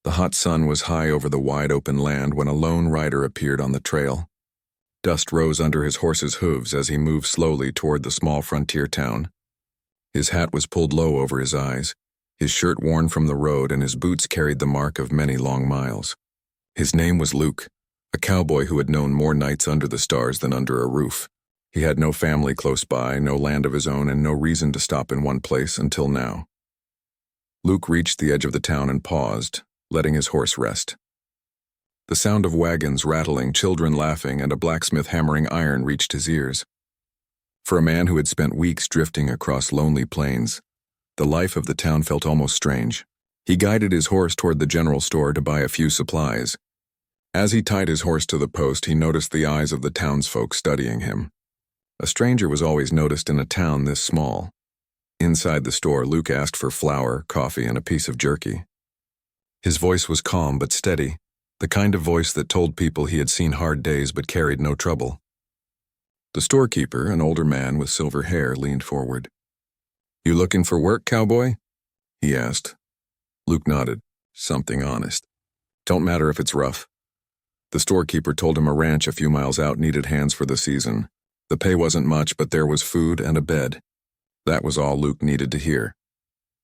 The hot sun was high over the wide-open land when a lone rider appeared on the trail. Dust rose under his horse's hooves as he moved slowly toward the small frontier town. His hat was pulled low over his eyes, his shirt worn from the road, and his boots carried the mark of many long miles. His name was Luke, a cowboy who had known more nights under the stars than under a roof. He had no family close by, no land of his own, and no reason to stop in one place until now. Luke reached the edge of the town and paused, letting his horse rest. The sound of wagons rattling, children laughing, and a blacksmith hammering iron reached his ears. For a man who had spent weeks drifting across lonely plains, the life of the town felt almost strange. He guided his horse toward the general store to buy a few supplies. As he tied his horse to the post, he noticed the eyes of the townsfolk studying him. A stranger was always noticed in a town this small. Inside the store, Luke asked for flour, coffee, and a piece of jerky. His voice was calm but steady, the kind of voice that told people he had seen hard days but carried no trouble. The storekeeper, an older man with silver hair, leaned forward. "You looking for work, cowboy?" he asked. Luke nodded. "Something honest. Don't matter if it's rough." The storekeeper told him a ranch a few miles out needed hands for the season. The pay wasn't much, but there was food and a bed. That was all Luke needed to hear.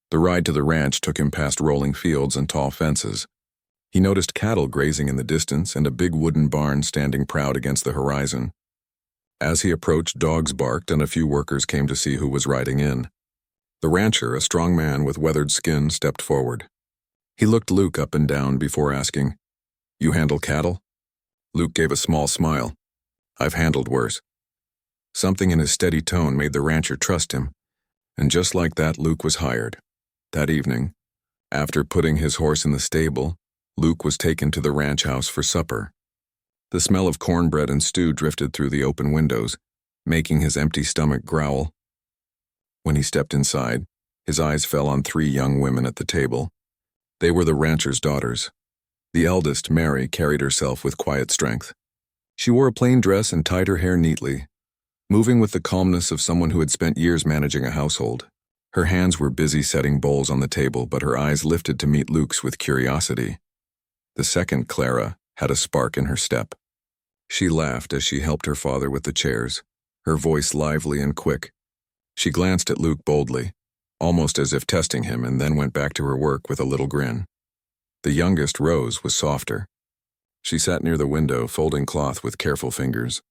The ride to the ranch took him past rolling fields and tall fences. He noticed cattle grazing in the distance and a big wooden barn standing proud against the horizon. As he approached, dogs barked and a few workers came to see who was riding in. The rancher, a strong man with weathered skin, stepped forward. He looked Luke up and down before asking, "You handle cattle?" Luke gave a small smile. "I've handled worse." Something in his steady tone made the rancher trust him, and just like that, Luke was hired. That evening, after putting his horse in the stable, Luke was taken to the ranch house for supper. The smell of cornbread and stew drifted through the open windows, making his empty stomach growl. When he stepped inside, his eyes fell on 3 young women at the table. They were the rancher's daughters. The eldest, Mary, carried herself with quiet strength. She wore a plain dress and tied her hair neatly, moving with the calmness of someone who had spent years managing a household. Her hands were busy setting bowls on the table, but her eyes lifted to meet Luke's with curiosity. The second, Clara, had a spark in her step. She laughed as she helped her father with the chairs, her voice lively and quick. She glanced at Luke boldly, almost as if testing him, and then went back to her work with a little grin. The youngest, Rose, was softer. She sat near the window, folding cloth with careful fingers.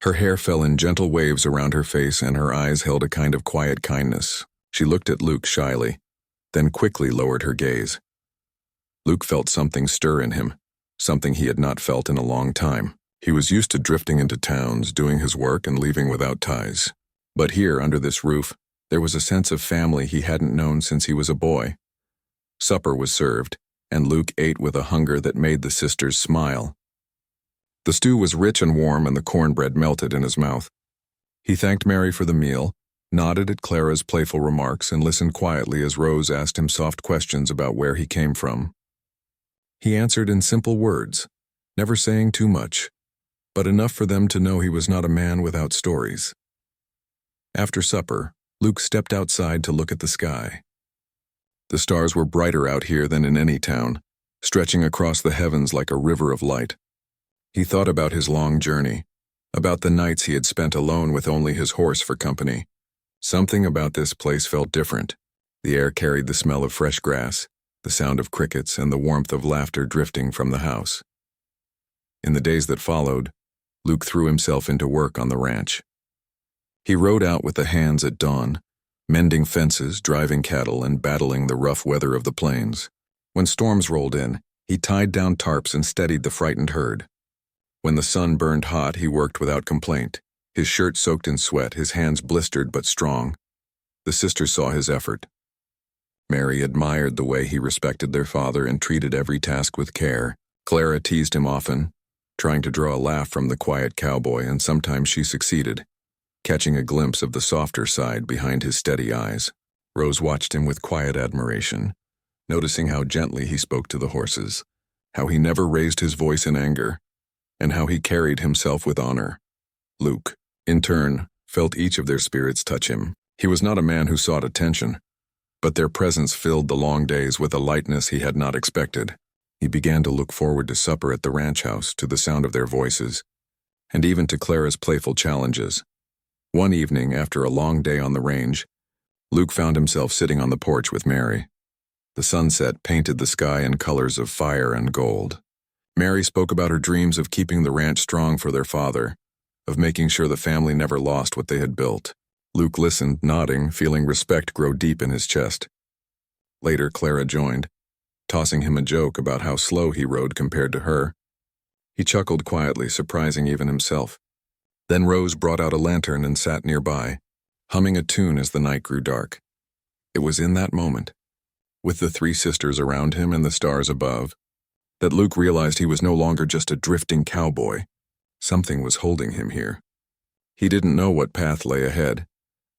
Her hair fell in gentle waves around her face, and her eyes held a kind of quiet kindness. She looked at Luke shyly, then quickly lowered her gaze. Luke felt something stir in him, something he had not felt in a long time. He was used to drifting into towns, doing his work and leaving without ties. But here, under this roof, there was a sense of family he hadn't known since he was a boy. Supper was served, and Luke ate with a hunger that made the sisters smile. The stew was rich and warm, and the cornbread melted in his mouth. He thanked Mary for the meal, nodded at Clara's playful remarks, and listened quietly as Rose asked him soft questions about where he came from. He answered in simple words, never saying too much, but enough for them to know he was not a man without stories. After supper, Luke stepped outside to look at the sky. The stars were brighter out here than in any town, stretching across the heavens like a river of light. He thought about his long journey, about the nights he had spent alone with only his horse for company. Something about this place felt different. The air carried the smell of fresh grass, the sound of crickets, and the warmth of laughter drifting from the house. In the days that followed, Luke threw himself into work on the ranch. He rode out with the hands at dawn, mending fences, driving cattle, and battling the rough weather of the plains. When storms rolled in, he tied down tarps and steadied the frightened herd. When the sun burned hot, he worked without complaint, his shirt soaked in sweat, his hands blistered but strong. The sisters saw his effort. Mary admired the way he respected their father and treated every task with care. Clara teased him often, trying to draw a laugh from the quiet cowboy, and sometimes she succeeded, catching a glimpse of the softer side behind his steady eyes. Rose watched him with quiet admiration, noticing how gently he spoke to the horses, how he never raised his voice in anger, and how he carried himself with honor. Luke, in turn, felt each of their spirits touch him. He was not a man who sought attention, but their presence filled the long days with a lightness he had not expected. He began to look forward to supper at the ranch house, to the sound of their voices, and even to Clara's playful challenges. One evening, after a long day on the range, Luke found himself sitting on the porch with Mary. The sunset painted the sky in colors of fire and gold. Mary spoke about her dreams of keeping the ranch strong for their father, of making sure the family never lost what they had built. Luke listened, nodding, feeling respect grow deep in his chest. Later, Clara joined, tossing him a joke about how slow he rode compared to her. He chuckled quietly, surprising even himself. Then Rose brought out a lantern and sat nearby, humming a tune as the night grew dark. It was in that moment, with the three sisters around him and the stars above, that Luke realized he was no longer just a drifting cowboy. Something was holding him here. He didn't know what path lay ahead,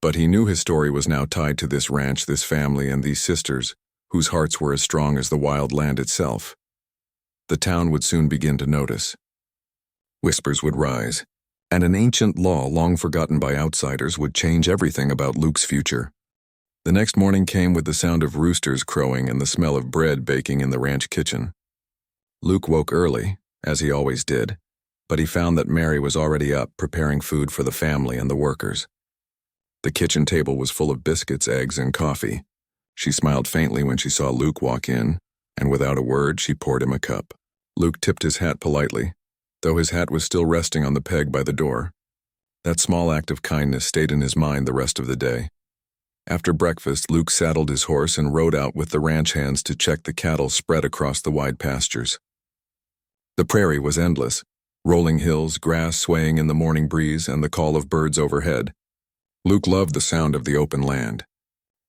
but he knew his story was now tied to this ranch, this family, and these sisters, whose hearts were as strong as the wild land itself. The town would soon begin to notice. Whispers would rise, and an ancient law long forgotten by outsiders would change everything about Luke's future. The next morning came with the sound of roosters crowing and the smell of bread baking in the ranch kitchen. Luke woke early, as he always did, but he found that Mary was already up, preparing food for the family and the workers. The kitchen table was full of biscuits, eggs, and coffee. She smiled faintly when she saw Luke walk in, and without a word, she poured him a cup. Luke tipped his hat politely, though his hat was still resting on the peg by the door. That small act of kindness stayed in his mind the rest of the day. After breakfast, Luke saddled his horse and rode out with the ranch hands to check the cattle spread across the wide pastures. The prairie was endless, rolling hills, grass swaying in the morning breeze, and the call of birds overhead. Luke loved the sound of the open land.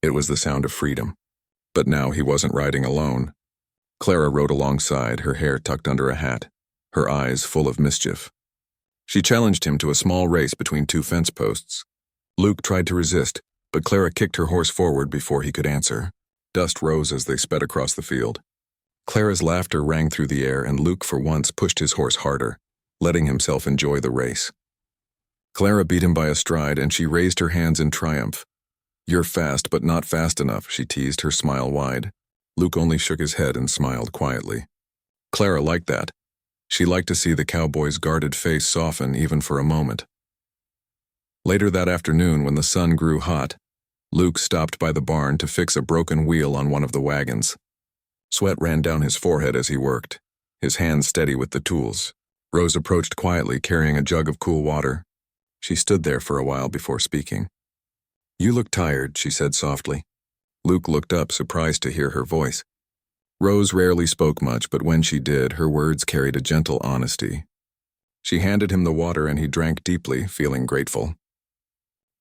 It was the sound of freedom. But now he wasn't riding alone. Clara rode alongside, her hair tucked under a hat, her eyes full of mischief. She challenged him to a small race between two fence posts. Luke tried to resist, but Clara kicked her horse forward before he could answer. Dust rose as they sped across the field. Clara's laughter rang through the air, and Luke for once pushed his horse harder, letting himself enjoy the race. Clara beat him by a stride, and she raised her hands in triumph. "You're fast, but not fast enough," she teased, her smile wide. Luke only shook his head and smiled quietly. Clara liked that. She liked to see the cowboy's guarded face soften even for a moment. Later that afternoon, when the sun grew hot, Luke stopped by the barn to fix a broken wheel on one of the wagons. Sweat ran down his forehead as he worked, his hands steady with the tools. Rose approached quietly, carrying a jug of cool water. She stood there for a while before speaking. "You look tired," she said softly. Luke looked up, surprised to hear her voice. Rose rarely spoke much, but when she did, her words carried a gentle honesty. She handed him the water, and he drank deeply, feeling grateful.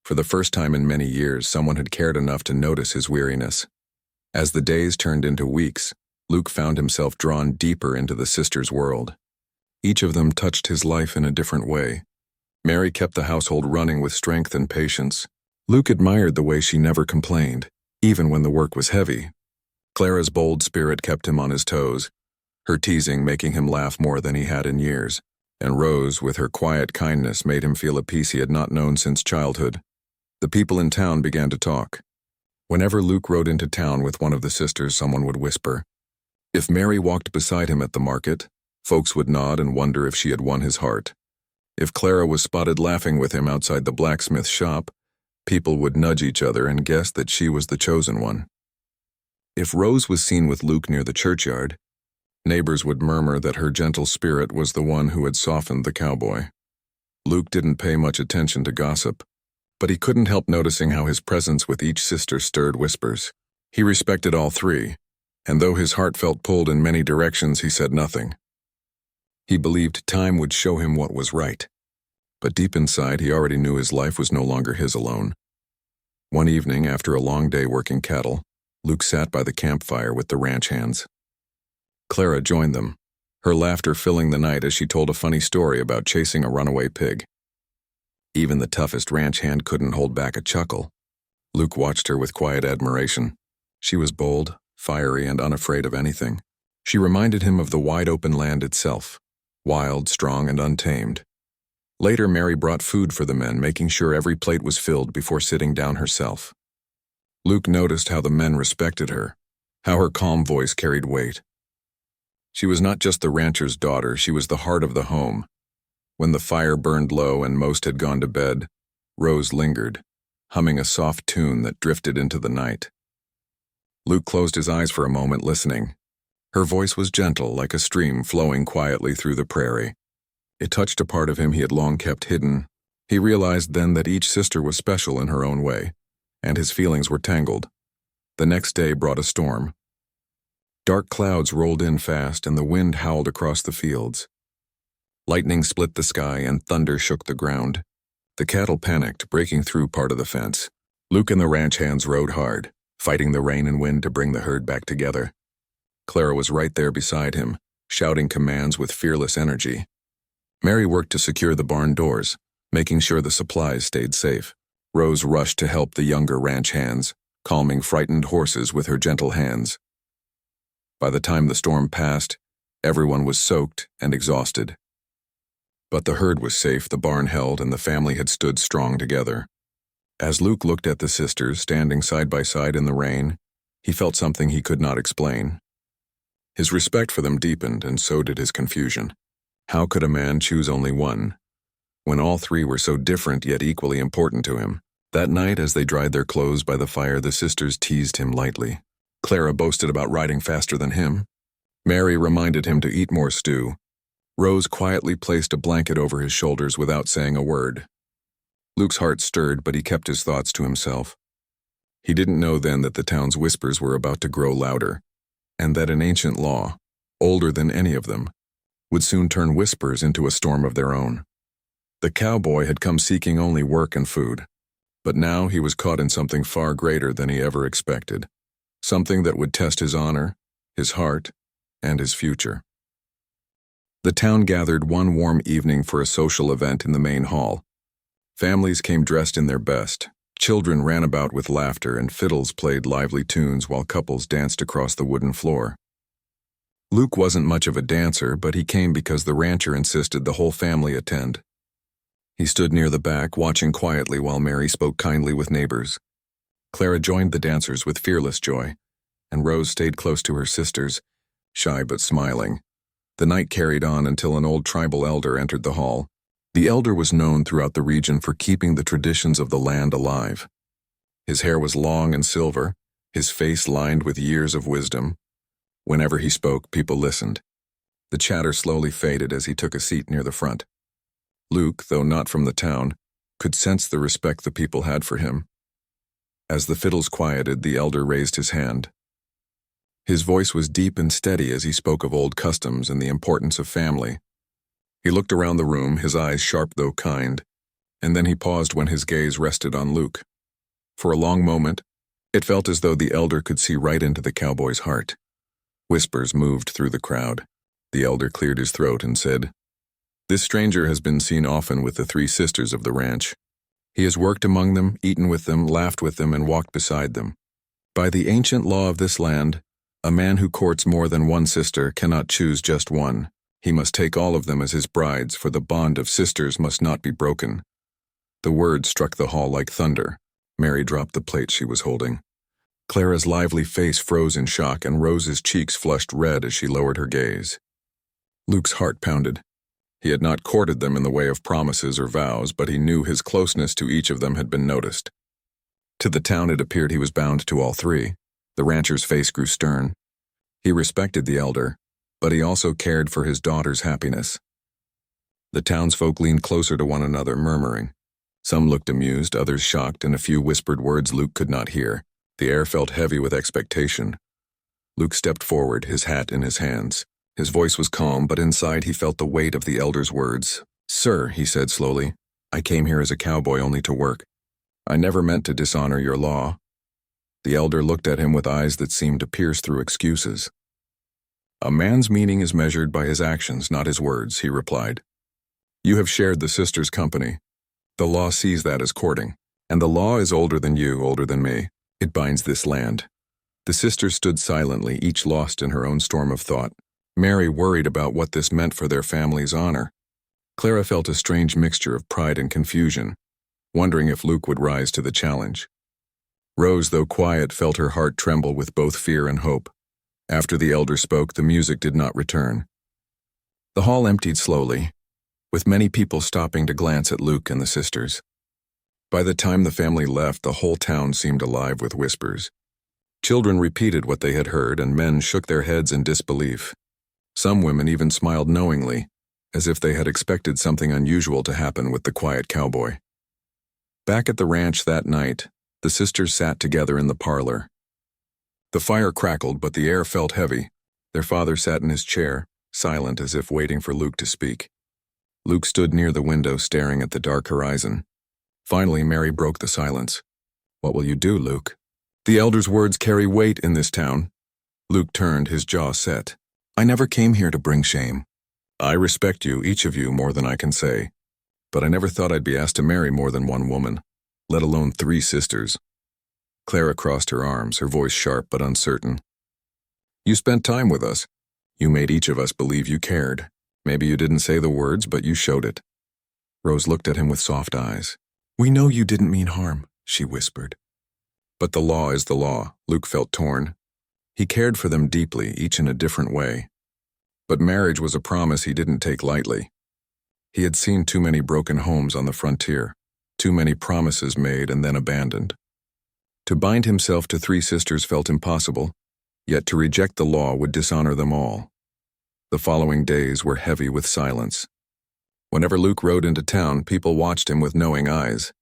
For the first time in many years, someone had cared enough to notice his weariness. As the days turned into weeks, Luke found himself drawn deeper into the sisters' world. Each of them touched his life in a different way. Mary kept the household running with strength and patience. Luke admired the way she never complained, even when the work was heavy. Clara's bold spirit kept him on his toes, her teasing making him laugh more than he had in years, and Rose, with her quiet kindness, made him feel a peace he had not known since childhood. The people in town began to talk. Whenever Luke rode into town with one of the sisters, someone would whisper. If Mary walked beside him at the market, folks would nod and wonder if she had won his heart. If Clara was spotted laughing with him outside the blacksmith shop, people would nudge each other and guess that she was the chosen one. If Rose was seen with Luke near the churchyard, neighbors would murmur that her gentle spirit was the one who had softened the cowboy. Luke didn't pay much attention to gossip, but he couldn't help noticing how his presence with each sister stirred whispers. He respected all three, and though his heart felt pulled in many directions, he said nothing. He believed time would show him what was right, but deep inside he already knew his life was no longer his alone. One evening, after a long day working cattle, Luke sat by the campfire with the ranch hands. Clara joined them, her laughter filling the night as she told a funny story about chasing a runaway pig. Even the toughest ranch hand couldn't hold back a chuckle. Luke watched her with quiet admiration. She was bold, fiery, and unafraid of anything. She reminded him of the wide-open land itself, wild, strong, and untamed. Later, Mary brought food for the men, making sure every plate was filled before sitting down herself. Luke noticed how the men respected her, how her calm voice carried weight. She was not just the rancher's daughter, she was the heart of the home. When the fire burned low and most had gone to bed, Rose lingered, humming a soft tune that drifted into the night. Luke closed his eyes for a moment, listening. Her voice was gentle, like a stream flowing quietly through the prairie. It touched a part of him he had long kept hidden. He realized then that each sister was special in her own way, and his feelings were tangled. The next day brought a storm. Dark clouds rolled in fast, and the wind howled across the fields. Lightning split the sky, and thunder shook the ground. The cattle panicked, breaking through part of the fence. Luke and the ranch hands rode hard, fighting the rain and wind to bring the herd back together. Clara was right there beside him, shouting commands with fearless energy. Mary worked to secure the barn doors, making sure the supplies stayed safe. Rose rushed to help the younger ranch hands, calming frightened horses with her gentle hands. By the time the storm passed, everyone was soaked and exhausted. But the herd was safe, the barn held, and the family had stood strong together. As Luke looked at the sisters standing side by side in the rain, he felt something he could not explain. His respect for them deepened, and so did his confusion. How could a man choose only one, when all three were so different yet equally important to him? That night, as they dried their clothes by the fire, the sisters teased him lightly. Clara boasted about riding faster than him. Mary reminded him to eat more stew. Rose quietly placed a blanket over his shoulders without saying a word. Luke's heart stirred, but he kept his thoughts to himself. He didn't know then that the town's whispers were about to grow louder, and that an ancient law, older than any of them, would soon turn whispers into a storm of their own. The cowboy had come seeking only work and food, but now he was caught in something far greater than he ever expected, something that would test his honor, his heart, and his future. The town gathered one warm evening for a social event in the main hall. Families came dressed in their best. Children ran about with laughter, and fiddles played lively tunes while couples danced across the wooden floor. Luke wasn't much of a dancer, but he came because the rancher insisted the whole family attend. He stood near the back, watching quietly while Mary spoke kindly with neighbors. Clara joined the dancers with fearless joy, and Rose stayed close to her sisters, shy but smiling. The night carried on until an old tribal elder entered the hall. The elder was known throughout the region for keeping the traditions of the land alive. His hair was long and silver, his face lined with years of wisdom. Whenever he spoke, people listened. The chatter slowly faded as he took a seat near the front. Luke, though not from the town, could sense the respect the people had for him. As the fiddles quieted, the elder raised his hand. His voice was deep and steady as he spoke of old customs and the importance of family. He looked around the room, his eyes sharp though kind, and then he paused when his gaze rested on Luke. For a long moment, it felt as though the elder could see right into the cowboy's heart. Whispers moved through the crowd. The elder cleared his throat and said, "This stranger has been seen often with the three sisters of the ranch. He has worked among them, eaten with them, laughed with them, and walked beside them. By the ancient law of this land, a man who courts more than one sister cannot choose just one. He must take all of them as his brides, for the bond of sisters must not be broken." The words struck the hall like thunder. Mary dropped the plate she was holding. Clara's lively face froze in shock, and Rose's cheeks flushed red as she lowered her gaze. Luke's heart pounded. He had not courted them in the way of promises or vows, but he knew his closeness to each of them had been noticed. To the town it appeared he was bound to all three. The rancher's face grew stern. He respected the elder, but he also cared for his daughter's happiness. The townsfolk leaned closer to one another, murmuring. Some looked amused, others shocked, and a few whispered words Luke could not hear. The air felt heavy with expectation. Luke stepped forward, his hat in his hands. His voice was calm, but inside he felt the weight of the elder's words. "Sir," he said slowly, "I came here as a cowboy only to work. I never meant to dishonor your law." The elder looked at him with eyes that seemed to pierce through excuses. "A man's meaning is measured by his actions, not his words," he replied. "You have shared the sisters' company. The law sees that as courting, and the law is older than you, older than me. It binds this land." The sisters stood silently, each lost in her own storm of thought. Mary worried about what this meant for their family's honor. Clara felt a strange mixture of pride and confusion, wondering if Luke would rise to the challenge. Rose, though quiet, felt her heart tremble with both fear and hope. After the elder spoke, the music did not return. The hall emptied slowly, with many people stopping to glance at Luke and the sisters. By the time the family left, the whole town seemed alive with whispers. Children repeated what they had heard, and men shook their heads in disbelief. Some women even smiled knowingly, as if they had expected something unusual to happen with the quiet cowboy. Back at the ranch that night, the sisters sat together in the parlor. The fire crackled, but the air felt heavy. Their father sat in his chair, silent as if waiting for Luke to speak. Luke stood near the window staring at the dark horizon. Finally, Mary broke the silence. "What will you do, Luke?" "The elder's words carry weight in this town." Luke turned, his jaw set. "I never came here to bring shame. I respect you, each of you, more than I can say. But I never thought I'd be asked to marry more than one woman, let alone 3 sisters. Clara crossed her arms, her voice sharp but uncertain. "You spent time with us. You made each of us believe you cared. Maybe you didn't say the words, but you showed it." Rose looked at him with soft eyes. "We know you didn't mean harm," she whispered. But the law is the law. Luke felt torn. He cared for them deeply, each in a different way. But marriage was a promise he didn't take lightly. He had seen too many broken homes on the frontier, too many promises made and then abandoned. To bind himself to 3 sisters felt impossible, yet to reject the law would dishonor them all. The following days were heavy with silence. Whenever Luke rode into town, people watched him with knowing eyes.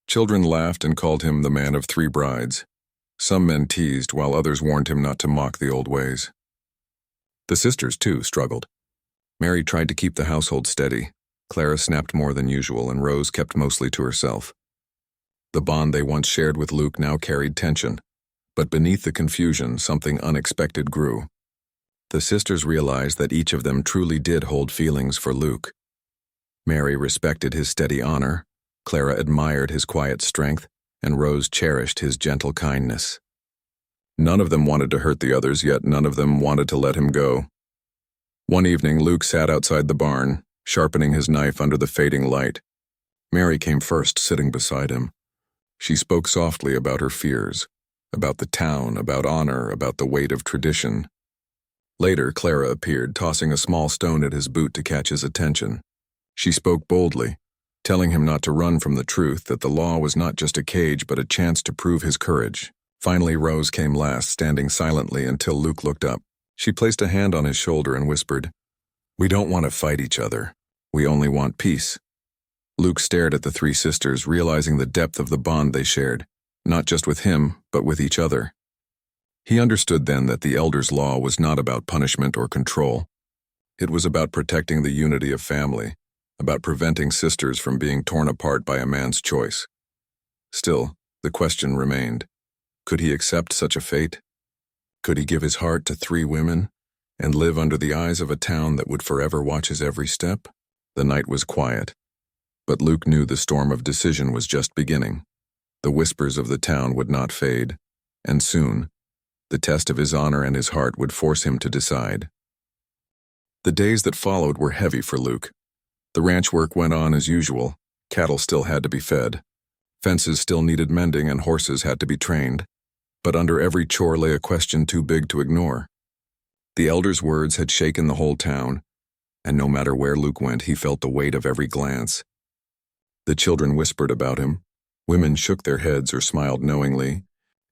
Children laughed and called him the man of 3 brides. Some men teased, while others warned him not to mock the old ways. The sisters, too, struggled. Mary tried to keep the household steady. Clara snapped more than usual, and Rose kept mostly to herself. The bond they once shared with Luke now carried tension, but beneath the confusion, something unexpected grew. The sisters realized that each of them truly did hold feelings for Luke. Mary respected his steady honor, Clara admired his quiet strength, and Rose cherished his gentle kindness. None of them wanted to hurt the others, yet none of them wanted to let him go. One evening, Luke sat outside the barn, sharpening his knife under the fading light. Mary came first, sitting beside him. She spoke softly about her fears, about the town, about honor, about the weight of tradition. Later, Clara appeared, tossing a small stone at his boot to catch his attention. She spoke boldly, telling him not to run from the truth, that the law was not just a cage but a chance to prove his courage. Finally, Rose came last, standing silently until Luke looked up. She placed a hand on his shoulder and whispered, "We don't want to fight each other. We only want peace." Luke stared at the 3 sisters, realizing the depth of the bond they shared, not just with him, but with each other. He understood then that the elder's law was not about punishment or control. It was about protecting the unity of family, about preventing sisters from being torn apart by a man's choice. Still, the question remained. Could he accept such a fate? Could he give his heart to 3 women and live under the eyes of a town that would forever watch his every step? The night was quiet, but Luke knew the storm of decision was just beginning. The whispers of the town would not fade, and soon, the test of his honor and his heart would force him to decide. The days that followed were heavy for Luke. The ranch work went on as usual. Cattle still had to be fed. Fences still needed mending and horses had to be trained. But under every chore lay a question too big to ignore. The elder's words had shaken the whole town, and no matter where Luke went, he felt the weight of every glance. The children whispered about him, women shook their heads or smiled knowingly,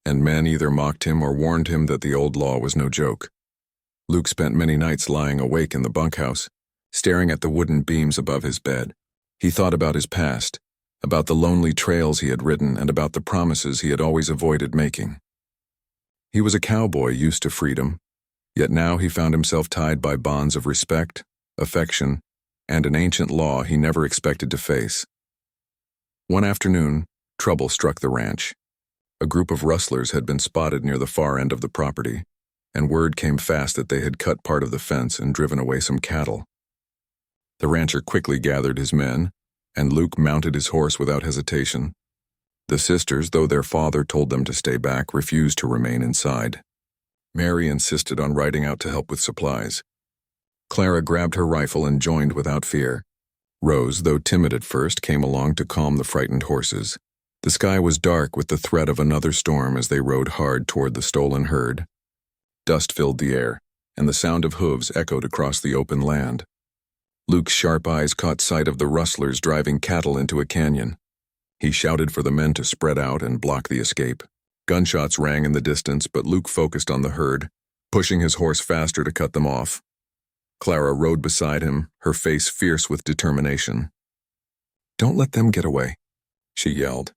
and men either mocked him or warned him that the old law was no joke. Luke spent many nights lying awake in the bunkhouse, staring at the wooden beams above his bed. He thought about his past, about the lonely trails he had ridden, and about the promises he had always avoided making. He was a cowboy used to freedom, yet now he found himself tied by bonds of respect, affection, and an ancient law he never expected to face. One afternoon, trouble struck the ranch. A group of rustlers had been spotted near the far end of the property, and word came fast that they had cut part of the fence and driven away some cattle. The rancher quickly gathered his men, and Luke mounted his horse without hesitation. The sisters, though their father told them to stay back, refused to remain inside. Mary insisted on riding out to help with supplies. Clara grabbed her rifle and joined without fear. Rose, though timid at first, came along to calm the frightened horses. The sky was dark with the threat of another storm as they rode hard toward the stolen herd. Dust filled the air, and the sound of hooves echoed across the open land. Luke's sharp eyes caught sight of the rustlers driving cattle into a canyon. He shouted for the men to spread out and block the escape. Gunshots rang in the distance, but Luke focused on the herd, pushing his horse faster to cut them off. Clara rode beside him, her face fierce with determination. "Don't let them get away," she yelled.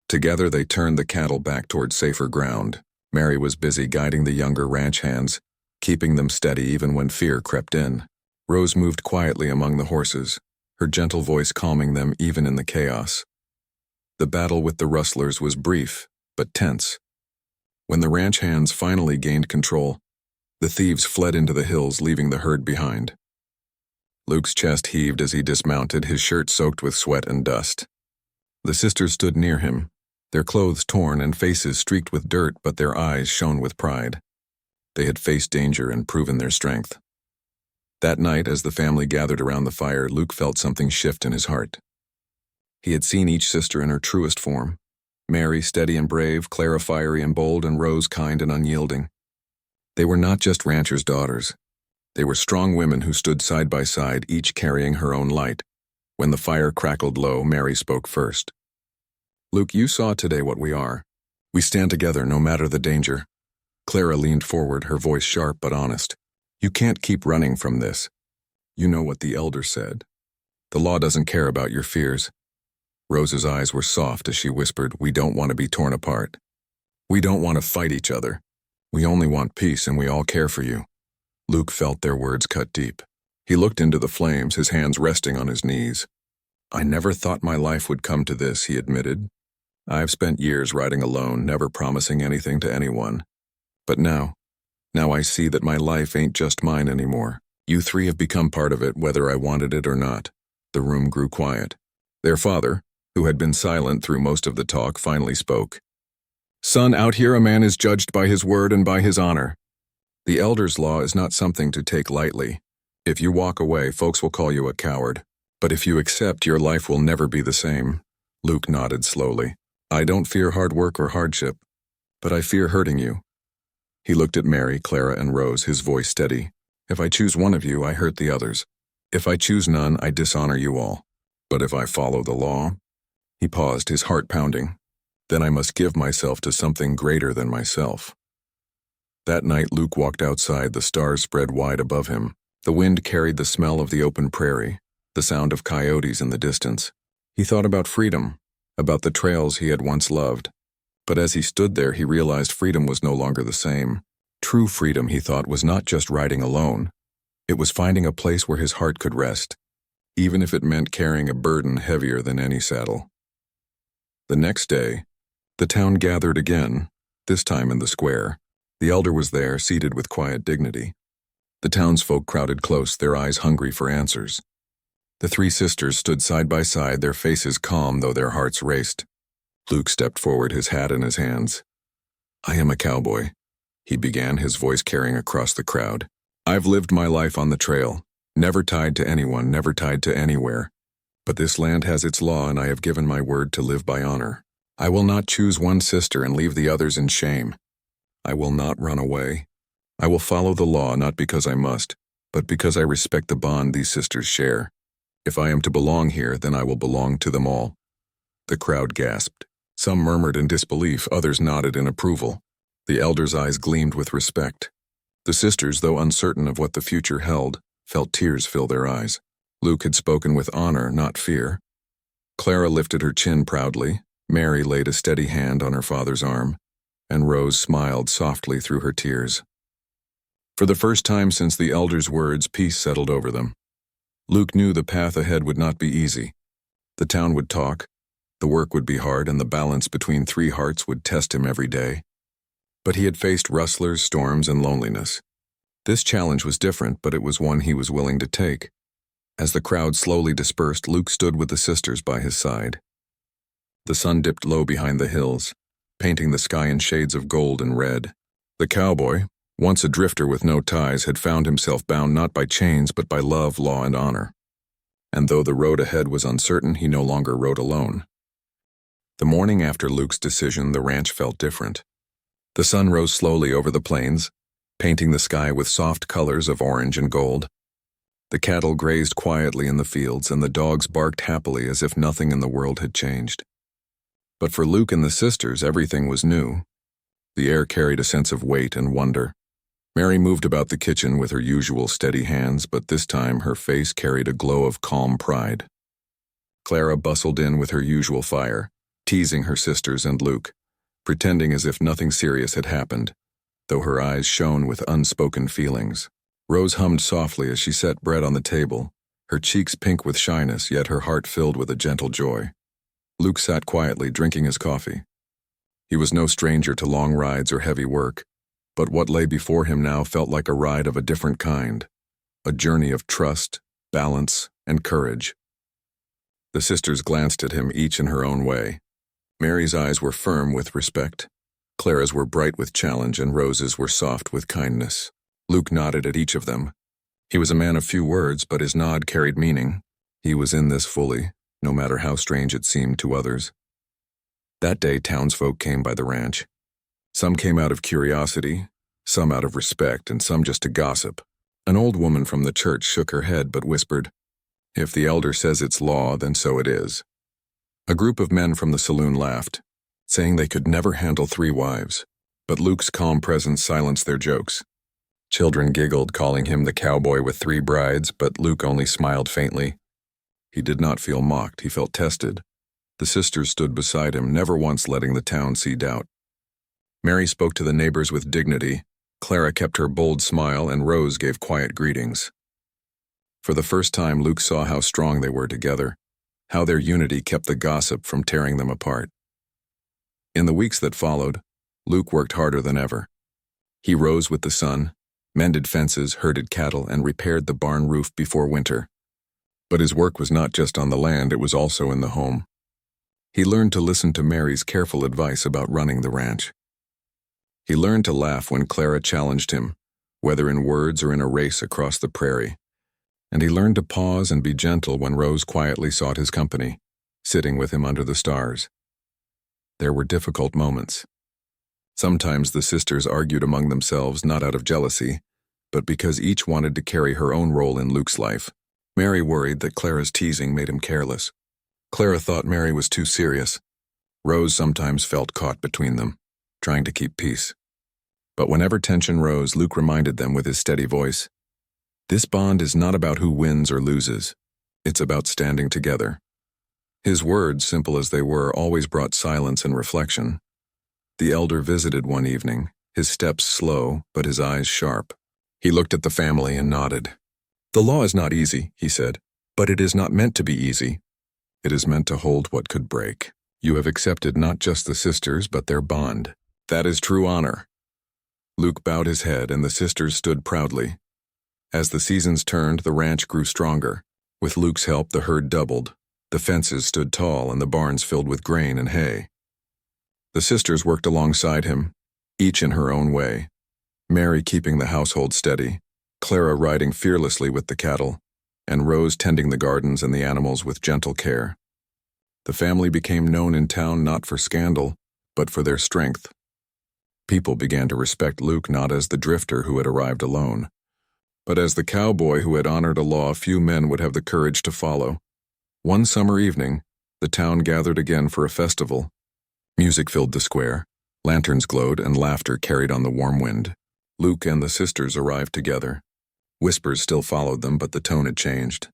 Together they turned the cattle back toward safer ground. Mary was busy guiding the younger ranch hands, keeping them steady even when fear crept in. Rose moved quietly among the horses, her gentle voice calming them even in the chaos. The battle with the rustlers was brief, but tense. When the ranch hands finally gained control, the thieves fled into the hills, leaving the herd behind. Luke's chest heaved as he dismounted, his shirt soaked with sweat and dust. The sisters stood near him, their clothes torn and faces streaked with dirt, but their eyes shone with pride. They had faced danger and proven their strength. That night, as the family gathered around the fire, Luke felt something shift in his heart. He had seen each sister in her truest form. Mary steady and brave, Clara fiery and bold, and Rose kind and unyielding. They were not just ranchers' daughters. They were strong women who stood side by side, each carrying her own light. When the fire crackled low, Mary spoke first. "Luke, you saw today what we are. We stand together no matter the danger." Clara leaned forward, her voice sharp but honest. "You can't keep running from this. You know what the elder said. The law doesn't care about your fears." Rose's eyes were soft as she whispered, "We don't want to be torn apart. We don't want to fight each other. We only want peace, and we all care for you." Luke felt their words cut deep. He looked into the flames, his hands resting on his knees. "I never thought my life would come to this," he admitted. "I've spent years riding alone, never promising anything to anyone. But now I see that my life ain't just mine anymore. You three have become part of it, whether I wanted it or not." The room grew quiet. Their father, who had been silent through most of the talk, finally spoke. "Son, out here a man is judged by his word and by his honor. The elder's law is not something to take lightly. If you walk away, folks will call you a coward. But if you accept, your life will never be the same." Luke nodded slowly. "I don't fear hard work or hardship, but I fear hurting you." He looked at Mary, Clara, and Rose, his voice steady. "If I choose one of you, I hurt the others. If I choose none, I dishonor you all. But if I follow the law—" He paused, his heart pounding. "Then I must give myself to something greater than myself." That night, Luke walked outside, the stars spread wide above him. The wind carried the smell of the open prairie, the sound of coyotes in the distance. He thought about freedom, about the trails he had once loved. But as he stood there, he realized freedom was no longer the same. True freedom, he thought, was not just riding alone. It was finding a place where his heart could rest, even if it meant carrying a burden heavier than any saddle. The next day, the town gathered again, this time in the square. The elder was there, seated with quiet dignity. The townsfolk crowded close, their eyes hungry for answers. The three sisters stood side by side, their faces calm though their hearts raced. Luke stepped forward, his hat in his hands. "I am a cowboy," he began, his voice carrying across the crowd. "I've lived my life on the trail, never tied to anyone, never tied to anywhere. But this land has its law, and I have given my word to live by honor. I will not choose one sister and leave the others in shame. I will not run away. I will follow the law, not because I must, but because I respect the bond these sisters share. If I am to belong here, then I will belong to them all." The crowd gasped. Some murmured in disbelief, others nodded in approval. The elder's eyes gleamed with respect. The sisters, though uncertain of what the future held, felt tears fill their eyes. Luke had spoken with honor, not fear. Clara lifted her chin proudly, Mary laid a steady hand on her father's arm, and Rose smiled softly through her tears. For the first time since the elder's words, peace settled over them. Luke knew the path ahead would not be easy. The town would talk, the work would be hard, and the balance between three hearts would test him every day. But he had faced rustlers, storms, and loneliness. This challenge was different, but it was one he was willing to take. As the crowd slowly dispersed, Luke stood with the sisters by his side. The sun dipped low behind the hills, painting the sky in shades of gold and red. The cowboy, once a drifter with no ties, had found himself bound not by chains but by love, law, and honor. And though the road ahead was uncertain, he no longer rode alone. The morning after Luke's decision, the ranch felt different. The sun rose slowly over the plains, painting the sky with soft colors of orange and gold. The cattle grazed quietly in the fields, and the dogs barked happily as if nothing in the world had changed. But for Luke and the sisters, everything was new. The air carried a sense of weight and wonder. Mary moved about the kitchen with her usual steady hands, but this time her face carried a glow of calm pride. Clara bustled in with her usual fire, teasing her sisters and Luke, pretending as if nothing serious had happened, though her eyes shone with unspoken feelings. Rose hummed softly as she set bread on the table, her cheeks pink with shyness, yet her heart filled with a gentle joy. Luke sat quietly, drinking his coffee. He was no stranger to long rides or heavy work, but what lay before him now felt like a ride of a different kind, a journey of trust, balance, and courage. The sisters glanced at him, each in her own way. Mary's eyes were firm with respect. Clara's were bright with challenge, and Rose's were soft with kindness. Luke nodded at each of them. He was a man of few words, but his nod carried meaning. He was in this fully, no matter how strange it seemed to others. That day, townsfolk came by the ranch. Some came out of curiosity, some out of respect, and some just to gossip. An old woman from the church shook her head but whispered, "If the elder says it's law, then so it is." A group of men from the saloon laughed, saying they could never handle 3 wives, but Luke's calm presence silenced their jokes. Children giggled, calling him the cowboy with 3 brides, but Luke only smiled faintly. He did not feel mocked, he felt tested. The sisters stood beside him, never once letting the town see doubt. Mary spoke to the neighbors with dignity, Clara kept her bold smile, and Rose gave quiet greetings. For the first time, Luke saw how strong they were together, how their unity kept the gossip from tearing them apart. In the weeks that followed, Luke worked harder than ever. He rose with the sun, mended fences, herded cattle, and repaired the barn roof before winter. But his work was not just on the land, it was also in the home. He learned to listen to Mary's careful advice about running the ranch. He learned to laugh when Clara challenged him, whether in words or in a race across the prairie. And he learned to pause and be gentle when Rose quietly sought his company, sitting with him under the stars. There were difficult moments. Sometimes the sisters argued among themselves, not out of jealousy, but because each wanted to carry her own role in Luke's life. Mary worried that Clara's teasing made him careless. Clara thought Mary was too serious. Rose sometimes felt caught between them, trying to keep peace. But whenever tension rose, Luke reminded them with his steady voice, "This bond is not about who wins or loses. It's about standing together." His words, simple as they were, always brought silence and reflection. The elder visited one evening, his steps slow, but his eyes sharp. He looked at the family and nodded. "The law is not easy," he said, "but it is not meant to be easy. It is meant to hold what could break. You have accepted not just the sisters, but their bond. That is true honor." Luke bowed his head, and the sisters stood proudly. As the seasons turned, the ranch grew stronger. With Luke's help, the herd doubled. The fences stood tall, and the barns filled with grain and hay. The sisters worked alongside him, each in her own way. Mary keeping the household steady, Clara riding fearlessly with the cattle, and Rose tending the gardens and the animals with gentle care. The family became known in town not for scandal, but for their strength. People began to respect Luke not as the drifter who had arrived alone, but as the cowboy who had honored a law few men would have the courage to follow. One summer evening, the town gathered again for a festival. Music filled the square, lanterns glowed, and laughter carried on the warm wind. Luke and the sisters arrived together. Whispers still followed them, but the tone had changed.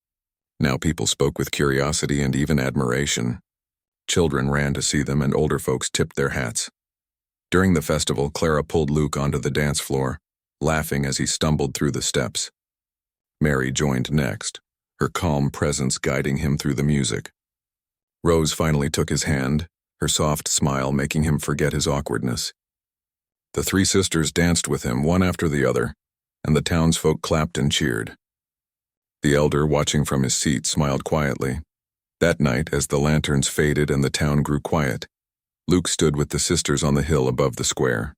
Now people spoke with curiosity and even admiration. Children ran to see them, and older folks tipped their hats. During the festival, Clara pulled Luke onto the dance floor, laughing as he stumbled through the steps. Mary joined next, her calm presence guiding him through the music. Rose finally took his hand, her soft smile making him forget his awkwardness. The 3 sisters danced with him, one after the other, and the townsfolk clapped and cheered. The elder, watching from his seat, smiled quietly. That night, as the lanterns faded and the town grew quiet, Luke stood with the sisters on the hill above the square.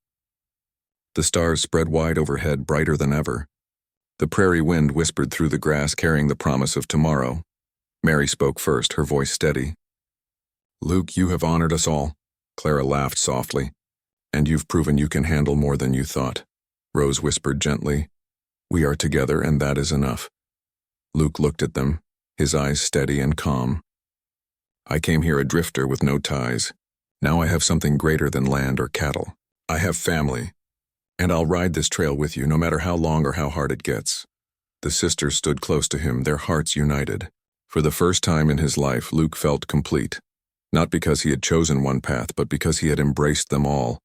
The stars spread wide overhead, brighter than ever. The prairie wind whispered through the grass, carrying the promise of tomorrow. Mary spoke first, her voice steady. "Luke, you have honored us all." Clara laughed softly. "And you've proven you can handle more than you thought." Rose whispered gently. We are together, and that is enough. Luke looked at them, his eyes steady and calm. I came here a drifter with no ties. Now I have something greater than land or cattle. I have family, and I'll ride this trail with you no matter how long or how hard it gets. The sisters stood close to him, their hearts united. For the first time in his life, Luke felt complete, not because he had chosen one path, but because he had embraced them all.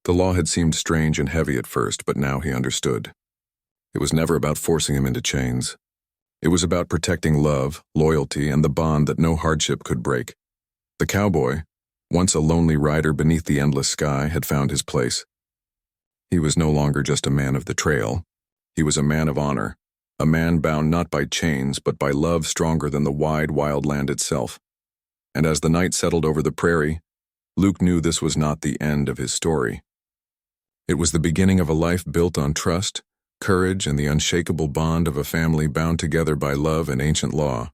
The law had seemed strange and heavy at first, but now he understood. It was never about forcing him into chains. It was about protecting love, loyalty, and the bond that no hardship could break. The cowboy, once a lonely rider beneath the endless sky, had found his place. He was no longer just a man of the trail. He was a man of honor, a man bound not by chains, but by love stronger than the wide, wild land itself. And as the night settled over the prairie, Luke knew this was not the end of his story. It was the beginning of a life built on trust, courage, and the unshakable bond of a family bound together by love and ancient law.